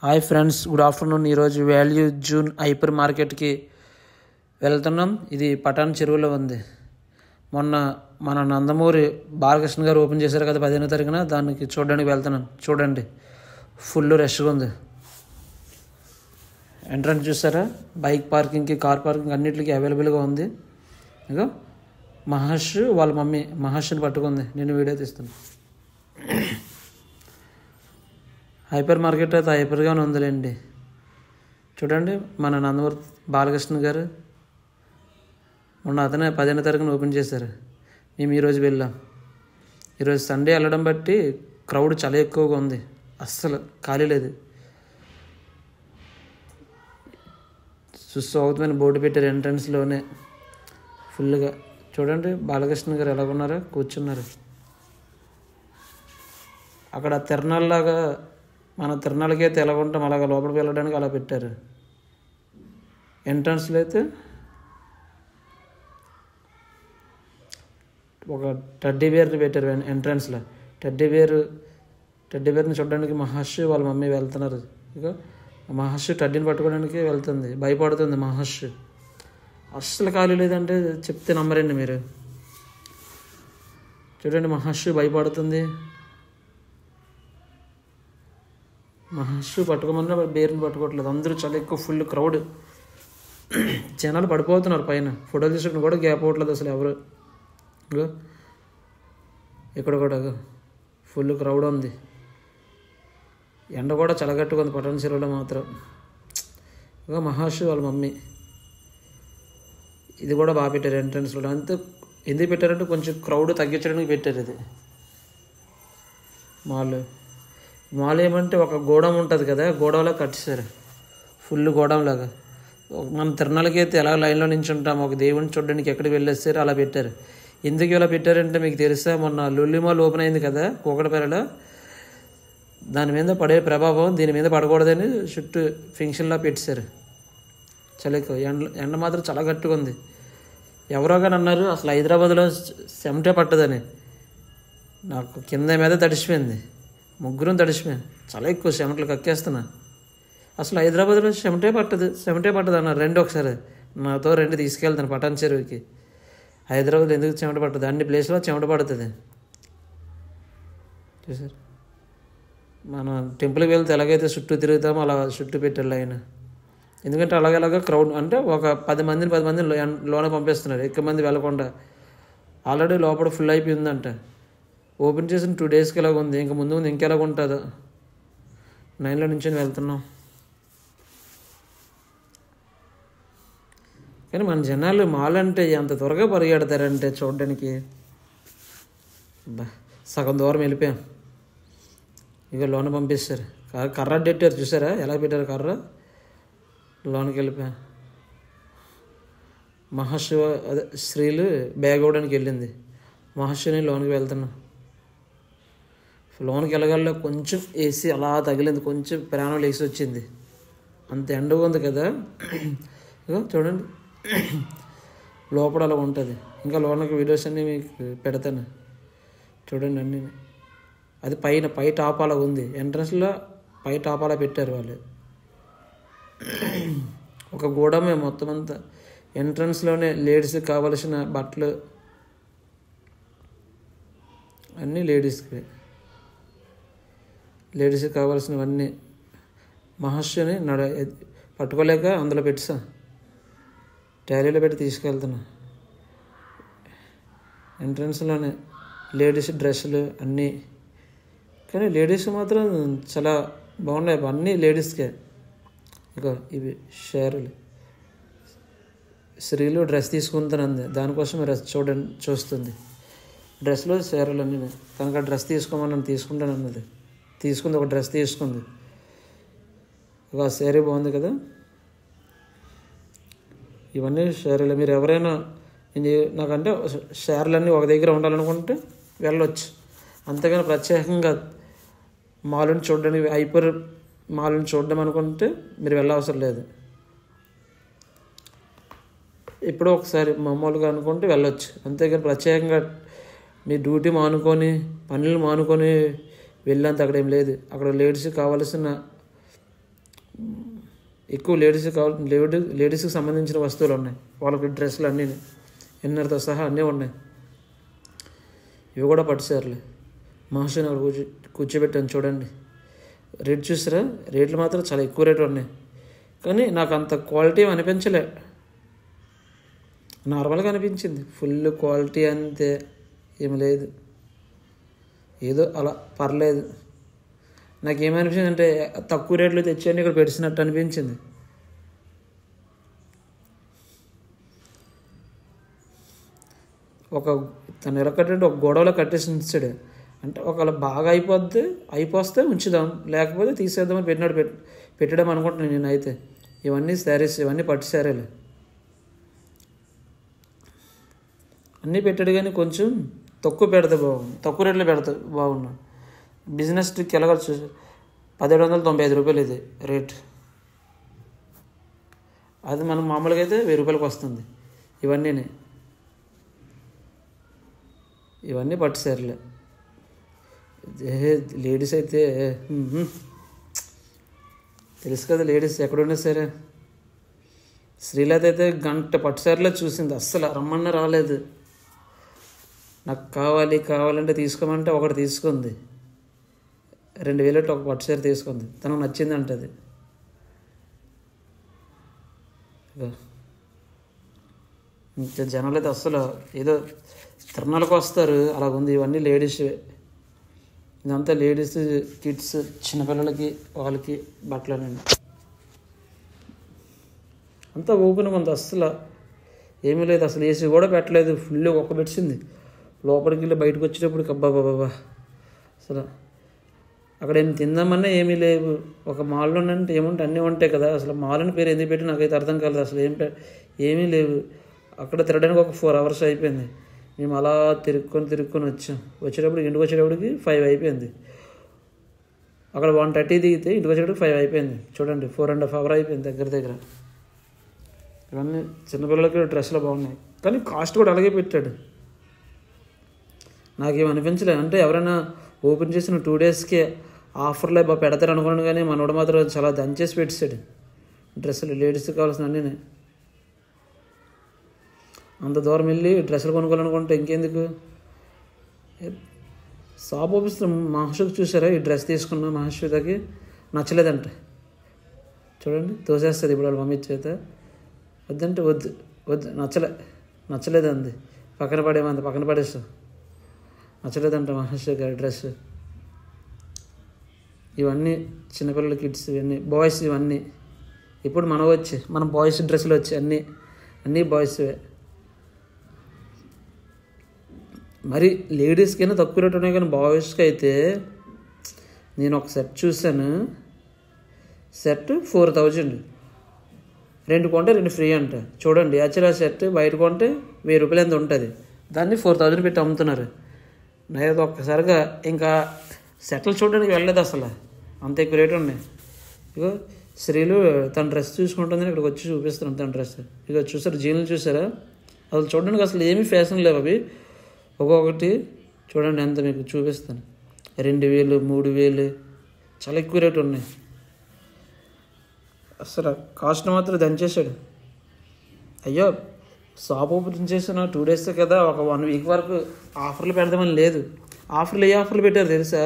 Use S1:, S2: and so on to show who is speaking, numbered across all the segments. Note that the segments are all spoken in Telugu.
S1: Hi friends, good afternoon. ఈరోజు వాల్యూ జూన్ హైపర్ మార్కెట్కి వెళ్తున్నాం. ఇది పటాన్ చెరువులో ఉంది. మొన్న మన నందమూరి బాలకృష్ణ గారు ఓపెన్ చేశారు కదా 15వ తారీఖున, దానికి చూడడానికి వెళ్తున్నాను. చూడండి, ఫుల్ రష్గా ఉంది. ఎంట్రన్స్ చూసారా? బైక్ పార్కింగ్కి, కార్ పార్కింగ్ అన్నిటికీ అవైలబుల్గా ఉంది. ఇక మహర్ష్ వాళ్ళ మమ్మీ మహర్ష్ని పట్టుకుంది. నేను వీడియో తీస్తాను. హైపర్ మార్కెట్ అయితే హైపర్గానే ఉందిలేండి. చూడండి, మన నందమూరి బాలకృష్ణ గారు మొన్న అతనే 15వ తారీఖున ఓపెన్ చేశారు. మేము ఈరోజు వెళ్ళాం. ఈరోజు సండే వెళ్ళడం బట్టి క్రౌడ్ చాలా ఎక్కువగా ఉంది. అస్సలు ఖాళీ లేదు. సుస్వాగతమైన బోర్డు పెట్టారు ఎంట్రన్స్లోనే ఫుల్గా. చూడండి బాలకృష్ణ గారు ఎలాగున్నారో, కూర్చున్నారు. అక్కడ తిరణాల్లాగా, మన తిరణాలకి అయితే ఎలా ఉంటాం అలాగ లోపలికి వెళ్ళడానికి అలా పెట్టారు. ఎంట్రన్స్లో అయితే ఒక టెడ్డీ బేర్ని పెట్టారు ఎంట్రన్స్లో. టెడ్డీ బేర్ని చూడడానికి మహర్ష్ వాళ్ళ మమ్మీ వెళ్తున్నారు. ఇక మహర్ష్ టడ్డీని పట్టుకోవడానికి వెళ్తుంది. భయపడుతుంది మహర్ష్. అస్సలు ఖాళీ లేదంటే చెప్తే నమ్మరండి మీరు. చూడండి, మహర్ష్ భయపడుతుంది. మహర్ష్ పట్టుకోమన్నా బేర్ని పట్టుకోవట్లేదు. అందరూ చాలా ఎక్కువ ఫుల్ క్రౌడ్. జనాలు పడిపోతున్నారు పైన. ఫోటోలు తీసుకుని కూడా గ్యాప్ అవ్వట్లేదు అసలు ఎవరు. ఇక్కడ కూడా ఫుల్ క్రౌడ్ ఉంది. ఎండ కూడా చాలా గట్టిగా ఉంది పటాన్ చెరువులో మాత్రం. ఇక మహర్ష్ వాళ్ళ మమ్మీ. ఇది కూడా బాగా పెట్టారు ఎంట్రన్స్లో. అంతే ఎందుకు పెట్టారంటే కొంచెం క్రౌడ్ తగ్గించడానికి పెట్టారు. ఇది మాల్ ఏమంటే ఒక గోడౌన్ ఉంటుంది కదా, గోడౌన్లో కట్టేశారు. ఫుల్ గోడౌన్లాగా. మన తిరణాలకి అయితే ఎలా లైన్లో నుంచి ఉంటాం, ఒక దేవుడిని చూడడానికి ఎక్కడికి వెళ్ళేస్తారు అలా పెట్టారు. ఎందుకు ఇలా పెట్టారంటే మీకు తెలుసా, మొన్న లుల్లి మాల్ ఓపెన్ అయింది కదా కూకటపల్లిలో, దాని మీద పడే ప్రభావం దీని మీద పడకూడదని చుట్టూ ఫంక్షన్లా పెట్టేశారు. చాలా ఎక్కువ ఎండ మాత్రం చాలా గట్టిగా ఉంది. ఎవరో కానీ అన్నారు అసలు హైదరాబాద్లో చెమటే పట్టదని. నాకు కింద మీద తడిసిపోయింది, ముగ్గురం తడిసిపోయాను. చాలా ఎక్కువ చెమటలు కక్కేస్తున్నా. అసలు హైదరాబాద్లో చెమటే పట్టదు అన్నారు. ఒకసారి నాతో తీసుకెళ్తాను పటాన్ చెరువుకి. హైదరాబాద్లో ఎందుకు చెమట పట్టదు, అన్ని ప్లేస్లో చెమట పడుతుంది. చూసారు, మనం టెంపుల్కి వెళ్తే ఎలాగైతే చుట్టూ తిరుగుతామో అలా చుట్టూ పెట్టారు ఆయన. ఎందుకంటే అలాగేలాగా క్రౌడ్ అంటే ఒక 10 మందిని లోన పంపిస్తున్నారు, ఎక్కువ మంది వెళ్ళకుండా. ఆల్రెడీ లోపల ఫుల్ అయిపోయిందంట. ఓపెన్ చేసిన 2 డేస్కి ఎలాగ ఉంది, ఇంకా ముందు ఇంకెలాగ ఉంటుందో. 9లో నుంచి వెళ్తున్నాం. కానీ మన జనాలు మాల్ అంటే ఎంత త్వరగా పరిగెడతారంటే చూడడానికి. సగం దూరం వెళ్ళిపోయాం. ఇక లోన పంపిస్తారు. కర్ర పెట్టారు, చూసారా ఎలా పెట్టారు కర్ర. లోనికి వెళ్ళిపోయాం. మహాశివ అదే స్త్రీలు బ్యాగ్ ఇవ్వడానికి వెళ్ళింది. మహర్షిని లోనికి వెళ్తున్నాం. లోనికి వెళ్ళగల్లో కొంచెం ఏసీ అలా తగిలింది, కొంచెం ప్రాణం లేసి వచ్చింది. అంత ఎండగా ఉంది కదా. ఇక చూడండి లోపల అలా ఉంటుంది. ఇంకా లోనకి వీడియోస్ అన్నీ మీకు పెడతాను చూడండి అన్నీ. అది పై టాప్ అలా ఉంది. ఎంట్రన్స్లో పై టాప్ అలా పెట్టారు వాళ్ళు. ఒక గోడమే మొత్తం అంతా. ఎంట్రన్స్లోనే లేడీస్కి కావలసిన బట్టలు అన్నీ లేడీస్కి కావాల్సినవన్నీ. మహర్షిని పట్టుకోలేక అందులో పెట్టా, ట్యాలీలో పెట్టి తీసుకెళ్తున్నా. ఎంట్రన్స్లోనే లేడీస్ డ్రెస్సులు అన్నీ. కానీ లేడీస్ మాత్రం చాలా బాగున్నాయి, అన్నీ లేడీస్కే. ఇక ఇవి షేర్లు. స్త్రీలు డ్రెస్ తీసుకుంటానంది, దానికోసం చూస్తుంది. డ్రెస్లో షేర్లు అన్నీ. తనకు ఆ డ్రెస్ తీసుకోమని తీసుకుంటాను అన్నది. తీసుకుంది, ఒక డ్రెస్ తీసుకుంది. ఇక శారీ బాగుంది కదా. ఇవన్నీ షేర్లు. మీరు ఎవరైనా నాకంటే షేర్లన్నీ ఒక దగ్గర ఉండాలనుకుంటే వెళ్ళొచ్చు. అంతేగాని ప్రత్యేకంగా మాల్ని చూడడానికి, హైపర్ మాల్ని చూడడం అనుకుంటే మీరు వెళ్ళవసరం లేదు. ఎప్పుడో ఒకసారి మామూలుగా అనుకుంటే వెళ్ళొచ్చు. అంతేగాని ప్రత్యేకంగా మీ డ్యూటీ మానుకొని, పనులు మానుకొని వెళ్ళేంత అక్కడ ఏం లేదు. అక్కడ లేడీస్కి కావాల్సిన ఎక్కువ లేడీస్కి సంబంధించిన వస్తువులు ఉన్నాయి. వాళ్ళకి డ్రెస్సులు అన్నీ ఇన్నర్తో సహా అన్నీ ఉన్నాయి. ఇవి కూడా పట్టుసారులే. మహర్షిని అక్కడ కూర్చోబెట్టాను చూడండి. రేట్ చూసారా? రేట్లు మాత్రం చాలా ఎక్కువ రేటు ఉన్నాయి, కానీ నాకు అంత క్వాలిటీ అనిపించలే. నార్మల్గా అనిపించింది. ఫుల్ క్వాలిటీ అంతే ఏమి లేదు, ఏదో అలా పర్లేదు. నాకేమనిపించింది అంటే తక్కువ రేట్లు తెచ్చాను ఇక్కడ పెట్టినట్టు అనిపించింది. తను ఎలా కట్టంటే ఒక గొడవలో కట్టేసి ఉంచాడు. అంటే ఒకవేళ బాగా అయిపోతే ఉంచుదాం, లేకపోతే తీసేద్దామని పెట్టడం అనుకుంటున్నాను నేనైతే. ఇవన్నీ శారీస్, ఇవన్నీ పట్టు శారీలు అన్నీ పెట్టాడు, కానీ కొంచెం తక్కువ రేట్లో పెడతా బాగున్నా. బిజినెస్ ట్రిక్ ఎలాగో 1795 రూపాయలు ఇది రేట్. అది మనం మామూలుగా అయితే 1000 రూపాయలకు వస్తుంది. ఇవన్నీ పట్టు శారీలే. లేడీస్ అయితే తెలుసు కదా, లేడీస్ ఎక్కడున్నా సరే. శ్రీలత అయితే గంట పట్టు శారీలో చూసింది, అస్సలు రమ్మన్న రాలేదు. నాకు కావాలంటే తీసుకోమంటే ఒకటి తీసుకుంది. 2000 ఒక పట్టు శారీ తీసుకుంది, తనకు నచ్చింది అంటది. ఇంకా జనాలు అయితే అస్సలు ఏదో తిరణాలకు వస్తారు అలాగుంది. ఇవన్నీ లేడీస్వే, ఇదంతా లేడీస్, కిడ్స్, చిన్నపిల్లలకి వాళ్ళకి బట్టలనండి. అంతా ఓపెన్గా ఉంది, అస్సలు ఏమీ లేదు. అసలు ఏసీ కూడా పెట్టలేదు, ఫుల్ ఒక్క పెట్టింది. లోపలికి వెళ్ళి బయటకు వచ్చేటప్పుడు బాబా అసలు అక్కడ ఏం తిందామన్నా ఏమీ లేవు. ఒక మాల్లో అంటే ఏముంటే అన్నీ ఉంటాయి కదా, అసలు మాల్ అని పేరు ఎందుకు పెట్టి నాకైతే అర్థం కాలేదు. అసలు ఏమీ లేవు. అక్కడ తిరగడానికి ఒక 4 hours అయిపోయింది. మేము అలా తిరుక్కొని వచ్చేటప్పుడు ఇంటికి వచ్చేటప్పటికి 5 అయిపోయింది. అక్కడ 1:30 దిగితే ఇంటికి వచ్చేటప్పటికి 5 అయిపోయింది. చూడండి, 4.5 hours అయిపోయింది దగ్గర. ఇవన్నీ చిన్నపిల్లలకి డ్రెస్సులు బాగున్నాయి, కానీ కాస్ట్ కూడా అలాగే పెట్టాడు. నాకేమనిపించలేదు. అంటే ఎవరైనా ఓపెన్ చేసిన 2 daysకే ఆఫర్లో పెడతారు అనుకున్నాను, కానీ మనోడు మాత్రం చాలా దంచేసి పెట్టాడు డ్రెస్సులు. లేడీస్కి కావాల్సిన అన్నీ. అంత దూరం వెళ్ళి డ్రెస్సులు కొనుక్కోవాలనుకుంటే ఇంకెందుకు. షాప్ ఓపిస్తే మహర్షికి చూసారా, ఈ డ్రెస్ తీసుకున్నా మహర్షితకి నచ్చలేదంట. చూడండి, తోసేస్తుంది ఇప్పుడు వాళ్ళ మమ్మీ చేత. వద్దంటే వద్దు నచ్చలేదు అంది. పక్కన పడేస్తాం. నచ్చలేదంట మహర్షి గారి డ్రెస్. ఇవన్నీ చిన్నపిల్లల కిడ్స్, ఇవన్నీ బాయ్స్. ఇవన్నీ ఇప్పుడు మన బాయ్స్ డ్రెస్సులు వచ్చి అన్నీ బాయ్స్వే. మరి లేడీస్కైనా తక్కువ రేటు ఉన్నాయి, కానీ బాయ్స్కి అయితే నేను ఒక సెట్ చూశాను. సెట్ 4000, 2 కొంటే 2 ఫ్రీ అంట. చూడండి, యాక్చువల్ ఆ సెట్ బయట కొంటే 1000 రూపాయలు ఎంత ఉంటుంది, దాన్ని 4000 పెట్టి అమ్ముతున్నారు. నేను ఒక్కసారిగా ఇంకా సెట్లు చూడడానికి వెళ్ళలేదు, అసలు అంత ఎక్కువ రేటు ఉన్నాయి. ఇగో స్త్రీలు తన డ్రెస్ చూసుకుంటుందని ఇక్కడికి వచ్చి చూపిస్తున్నాను తన డ్రెస్. ఇక చూసారు, జీన్లు చూసారా? అసలు చూడడానికి అసలు ఏమీ ఫ్యాషన్ లేవు అవి. ఒక్కొక్కటి చూడండి ఎంత మీకు చూపిస్తాను. 2000, 3000 చాలా ఎక్కువ రేటు ఉన్నాయి. అసలు కాస్ట్ మాత్రం దంచేసాడు. అయ్యో, షాప్ ఓపెన్ చేసిన 2 days కదా, ఒక 1 week వరకు ఆఫర్లు పెడదామని లేదు. ఏ ఆఫర్లు పెట్టారు తెలుసా?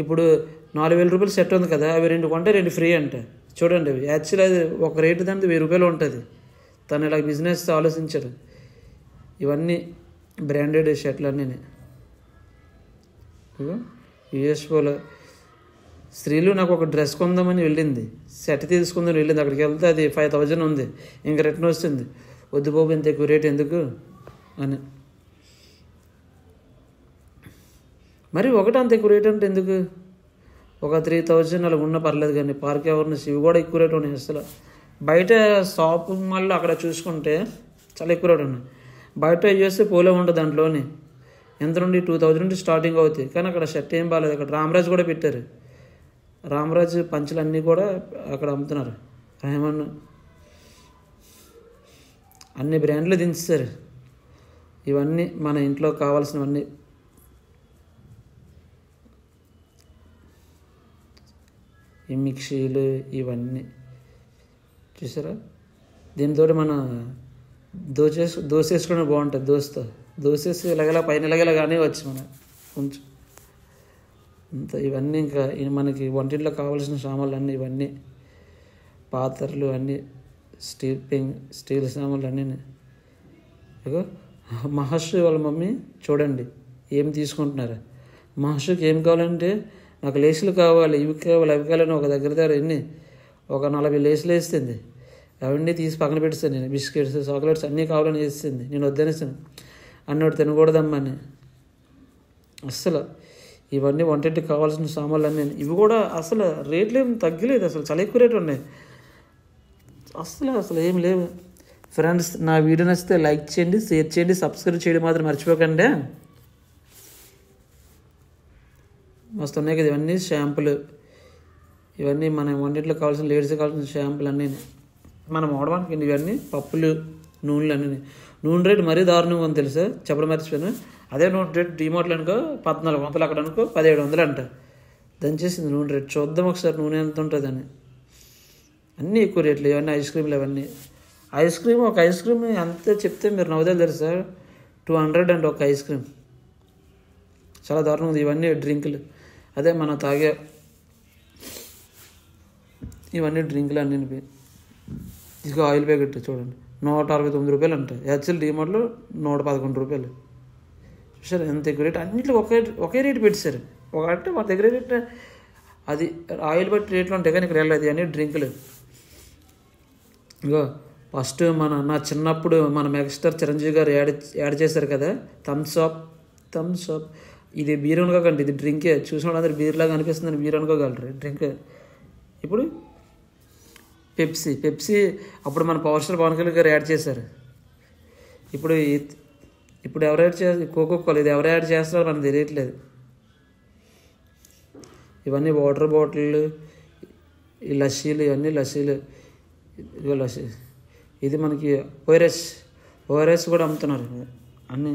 S1: ఇప్పుడు 4000 రూపాయలు సెట్ ఉంది కదా, అవి 2 కొంటే 2 ఫ్రీ అంట. చూడండి, అవి యాక్చువల్ అది ఒక రేటు దానికి 1000 రూపాయలు ఉంటుంది. తను ఇలా బిజినెస్ ఆలోచించారు. ఇవన్నీ బ్రాండెడ్ షర్ట్లు అన్నీ. యూఎస్ఓలో స్త్రీలు నాకు ఒక డ్రెస్ కొందామని వెళ్ళింది, సెట్ తీసుకుందని వెళ్ళింది. అక్కడికి వెళ్తే అది 5000 ఉంది. ఇంకా రిటర్న్ వస్తుంది. వద్దు బాబు, ఇంత ఎక్కువ రేట్ ఎందుకు అని. మరి ఒకటి అంత ఎక్కువ రేట్ అంటే ఎందుకు? ఒక 3000 అలా ఉన్నా పర్లేదు, కానీ పార్క్ అవర్నెస్ ఇవి కూడా ఎక్కువ రేట్ ఉన్నాయి. అసలు బయట షాపింగ్ మాల్లో అక్కడ చూసుకుంటే చాలా ఎక్కువ రేట్ ఉన్నాయి. బయట చేస్తే పోలే ఉంటుంది. దాంట్లోనే ఎంత నుండి 2000 నుండి స్టార్టింగ్ అవుతాయి, కానీ అక్కడ షర్ట్ ఏం బాగాలేదు. అక్కడ రామరాజ్ కూడా పెట్టారు. రామరాజ్ పంచులు అన్నీ కూడా అక్కడ అమ్ముతున్నారు. రేమన్ అన్ని బ్రాండ్లు దించారు. ఇవన్నీ మన ఇంట్లో కావాల్సినవన్నీ. ఈ మిక్సీలు ఇవన్నీ చూసారా. దీంతో మన దోశ వేసుకునే బాగుంటుంది. దోసేసి ఇలాగలా పైన ఇలాగలాగానే వచ్చి మన కొంచెం అంత ఇవన్నీ ఇంకా మనకి వంటింట్లో కావాల్సిన సామాన్లు అన్నీ ఇవన్నీ పాత్రలు అన్నీ స్టీల్ సామాన్లు అన్నీ. ఇగో మహర్షి వాళ్ళ మమ్మీ చూడండి ఏం తీసుకుంటున్నారు. మహర్షికి ఏం కావాలంటే నాకు లేసులు కావాలి, ఇవి కావాలి, అవి కావాలని ఒక దగ్గర ఒక 40 లేసులు వేస్తుంది. అవన్నీ తీసి పక్కన పెట్టేస్తాను నేను. బిస్కెట్స్ చాక్లెట్స్ అన్నీ కావాలని వేస్తుంది. నేను వద్దనేస్తాను. అన్నోడు తినకూడదమ్మని. అస్సలు ఇవన్నీ వంటింటికి కావాల్సిన సామాన్లు అన్నీ. ఇవి కూడా అసలు రేట్లు ఏం తగ్గలేదు. అసలు చాలా ఎక్కువ రేట్లు ఉన్నాయి. అసలు ఏం లేవు. ఫ్రెండ్స్, నా వీడియో నచ్చితే లైక్ చేయండి, షేర్ చేయండి, సబ్స్క్రైబ్ చేయడం మాత్రం మర్చిపోకండి. మస్తు ఉన్నాయి కదా ఇవన్నీ షాంపులు. ఇవన్నీ మన వంటింట్లో కావాల్సిన లేడీస్కి కావాల్సిన షాంపులు అన్నీ మనం వాడడానికి. ఇవన్నీ పప్పులు నూనెలు అన్నీ. నూనె రేటు మరీ దారుణంగా ఉంది తెలుసా, చెప్పడం మర్చిపోయాను. అదే నూనె రేటు డిమార్ట్లో అనుకో 1400, అక్కడ అనుకో 1700 అంట. దంచేసింది నూనె రేటు. చూద్దాం ఒకసారి నూనె ఎంత ఉంటుందని. అన్నీ ఎక్కువ రేట్లు. ఇవన్నీ ఐస్ క్రీమ్లు అవన్నీ. ఒక ఐస్ క్రీమ్ ఎంత చెప్తే మీరు నవ్వుతారు తెలుసా, 200 అంట ఒక ఐస్ క్రీమ్. చాలా దారుణం ఉంది. ఇవన్నీ డ్రింకులు, అదే మనం తాగే ఇవన్నీ డ్రింకులు అన్నీ. ఇదిగో ఆయిల్ ప్యాకెట్ చూడండి, 169 రూపాయలు అంట. యాక్చువల్ డిమార్ట్లో 111 రూపాయలు. చూసారు ఎంత ఎక్కువ రేట్. అన్నింటిలో ఒకే రేటు పెట్టేశారు. ఒకటే మన దగ్గర రేట్ అది ఆయిల్ బట్టి రేట్లు ఉంటాయి కానీ ఇక్కడ వెళ్ళదు. అన్నీ డ్రింకులు. ఇగో ఫస్ట్ నా చిన్నప్పుడు మన మెగాస్టార్ చిరంజీవి గారు యాడ్ చేశారు కదా, థమ్స్ అప్. ఇది బీర్ అనుకోకండి, ఇది డ్రింకే. చూసిన వాళ్ళందరూ బీర్లాగా అనిపిస్తుందని బీర్ అనుకోగలరు, డ్రింక్. ఇప్పుడు పెప్సీ అప్పుడు మన పవర్ స్టార్ పవన్ కళ్యాణ్ గారు యాడ్ చేశారు. ఇప్పుడు ఎవరు యాడ్ చేస్తారు? కోకోకోలా. ఇది ఎవరు యాడ్ చేస్తారో మనకు తెలియట్లేదు. ఇవన్నీ వాటర్ బాటిళ్ళు, ఈ లస్సీలు, ఇవన్నీ లస్సీలు. ఇదిగో లస్సీ. ఇది మనకి ఓఆర్ఎస్ కూడా అమ్ముతున్నారు అన్నీ.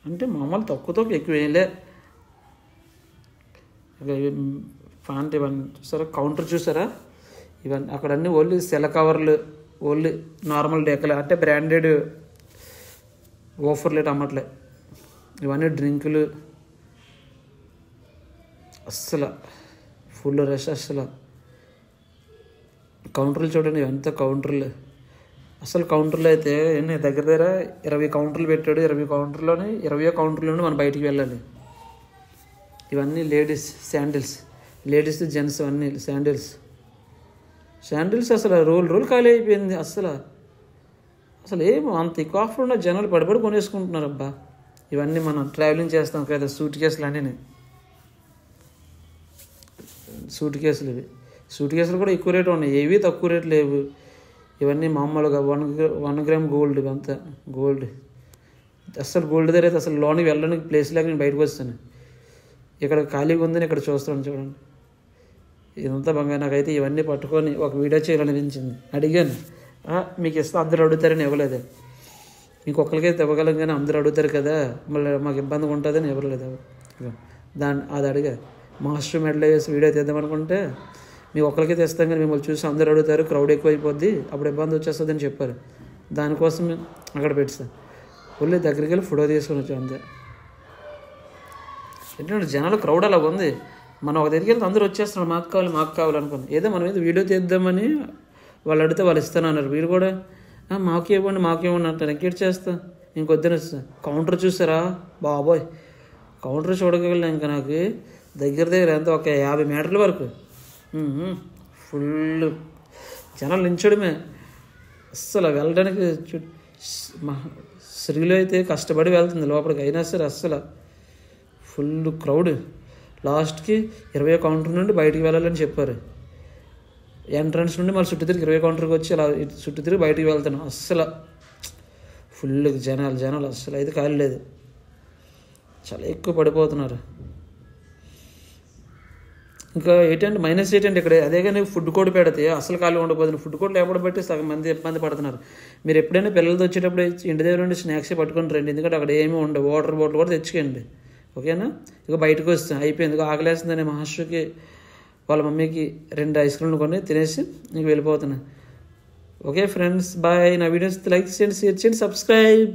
S1: అంటే మామూలు తక్కువ ఎక్కువ వేయలే. ఫ్యాంట్ ఇవన్నీ చూసారా, కౌంటర్ చూసారా, ఇవన్నీ అక్కడ అన్నీ ఓన్లీ సెల కవర్లు, ఓన్లీ నార్మల్ డెక్కలు, అంటే బ్రాండెడ్ ఓఫర్లేట్ అమ్మట్లే. ఇవన్నీ డ్రింకులు. అస్సలు ఫుల్ రష్. అస్సలు కౌంటర్లు చూడండి, ఎంత కౌంటర్లు. అసలు కౌంటర్లు అయితే దగ్గర 20 కౌంటర్లు పెట్టాడు. 20 కౌంటర్లోని 20 కౌంటర్లోనే మనం బయటికి వెళ్ళాలి. ఇవన్నీ లేడీస్ శాండిల్స్, లేడీస్ జెంట్స్ అన్నీ శాండిల్స్. అసలు రోల్ ఖాళీ అయిపోయింది. అసలు ఏమో అంత ఎక్కువ ఆఫర్ ఉన్న జనాలు పడిపడి కొనేసుకుంటున్నారు అబ్బా. ఇవన్నీ మనం ట్రావెలింగ్ చేస్తాం కదా, సూట్ కేసులు అన్నీ. సూట్ కేసులు కూడా ఎక్కువ రేటు ఉన్నాయి, ఏవి తక్కువ రేటు లేవు. ఇవన్నీ మామూలుగా 1 గ్రామ్ గోల్డ్. ఇవంతా గోల్డ్. అసలు గోల్డ్ దగ్గర అయితే అసలు లోనికి వెళ్ళడానికి ప్లేస్ లేక నేను బయటకు వస్తాను. ఇక్కడ ఖాళీగా ఉందని ఇక్కడ చూస్తాను చూడండి. ఇదంతా బంగారు. నాకైతే ఇవన్నీ పట్టుకొని ఒక వీడియో చేయాలనిపించింది. అడిగాను, మీకు ఇస్తే అందరూ అడుగుతారని ఇవ్వలేదు. ఇంకొకరికైతే ఇవ్వగలం కానీ అందరూ అడుగుతారు కదా, మళ్ళీ మాకు ఇబ్బందిగా ఉంటుందని ఇవ్వలేదు. అది అడిగా. మాస్టర్ మెడల్ వేసి వీడియో తీద్దామనుకుంటే మీకు ఒక్కరికైతే ఇస్తాం కానీ మిమ్మల్ని చూసి అందరూ అడుగుతారు, క్రౌడ్ ఎక్కువైపోద్ది, అప్పుడు ఇబ్బంది వచ్చేస్తుందని చెప్పారు. దానికోసం అక్కడ పెట్టాను. వెళ్ళి దగ్గరికి వెళ్ళి ఫోటో తీసుకొని వచ్చాను అంతే. ఏంటంటే జనాలు క్రౌడ్ అలా ఉంది. మనం ఒక దగ్గరికి వెళ్తే అందరూ వచ్చేస్తున్నారు, మాకు కావాలనుకున్నాం. ఏదో మనం ఏదో వీడియో తీద్దామని వాళ్ళు అడిగితే వాళ్ళు ఇస్తానన్నారు. వీళ్ళు కూడా మాకేమన్నా అంటారు. ఇంకేట్ చేస్తా, ఇంకొద్దని వస్తా. కౌంటర్ చూసారా బాబోయ్, కౌంటర్ చూడగలను. ఇంకా నాకు దగ్గర ఎంత ఒక 50 మీటర్ల వరకు ఫుల్ జనాలు నించడమే. అస్సలు వెళ్ళడానికి స్త్రీలు అయితే కష్టపడి వెళ్తుంది లోపలికి, అయినా సరే అస్సలు ఫుల్ క్రౌడ్. లాస్ట్కి 20 కౌంటర్ నుండి బయటికి వెళ్ళాలని చెప్పారు. ఎంట్రన్స్ నుండి మళ్ళీ చుట్టూ తిరిగి 20 కౌంటర్కి వచ్చి అలా చుట్టూ తిరిగి బయటికి వెళ్తాను. అస్సలు ఫుల్ జనాలు అస్సలు అయితే ఖాళీ లేదు. చాలా ఎక్కువ పడిపోతున్నారు. ఇంకా -8 ఇక్కడ. అదే కానీ ఫుడ్ కోర్ట్ పెడితే అసలు ఖాళీ ఉండబోతుంది. ఫుడ్ కోర్ట్ లేకపోవడం బట్టి సగం మంది ఇబ్బంది పడుతున్నారు. మీరు ఎప్పుడైనా పిల్లలతో వచ్చేటప్పుడు ఇంటి దగ్గర నుండి స్నాక్స్ పట్టుకొని రండి, ఎందుకంటే అక్కడ ఏమీ ఉండవు. వాటర్ బాటిల్ కూడా తెచ్చుకోండి, ఓకేనా? ఇక బయటకు వస్తాం అయిపోయింది. ఆకలేస్తుందని మహర్షికి వాళ్ళ మమ్మీకి 2 ఐస్ క్రీమ్లు కొని తినేసి ఇంక వెళ్ళిపోతున్నాను. Okay friends, bye. నా వీడియోస్ లైక్ చేయండి, షేర్ చేయండి, సబ్స్క్రైబ్.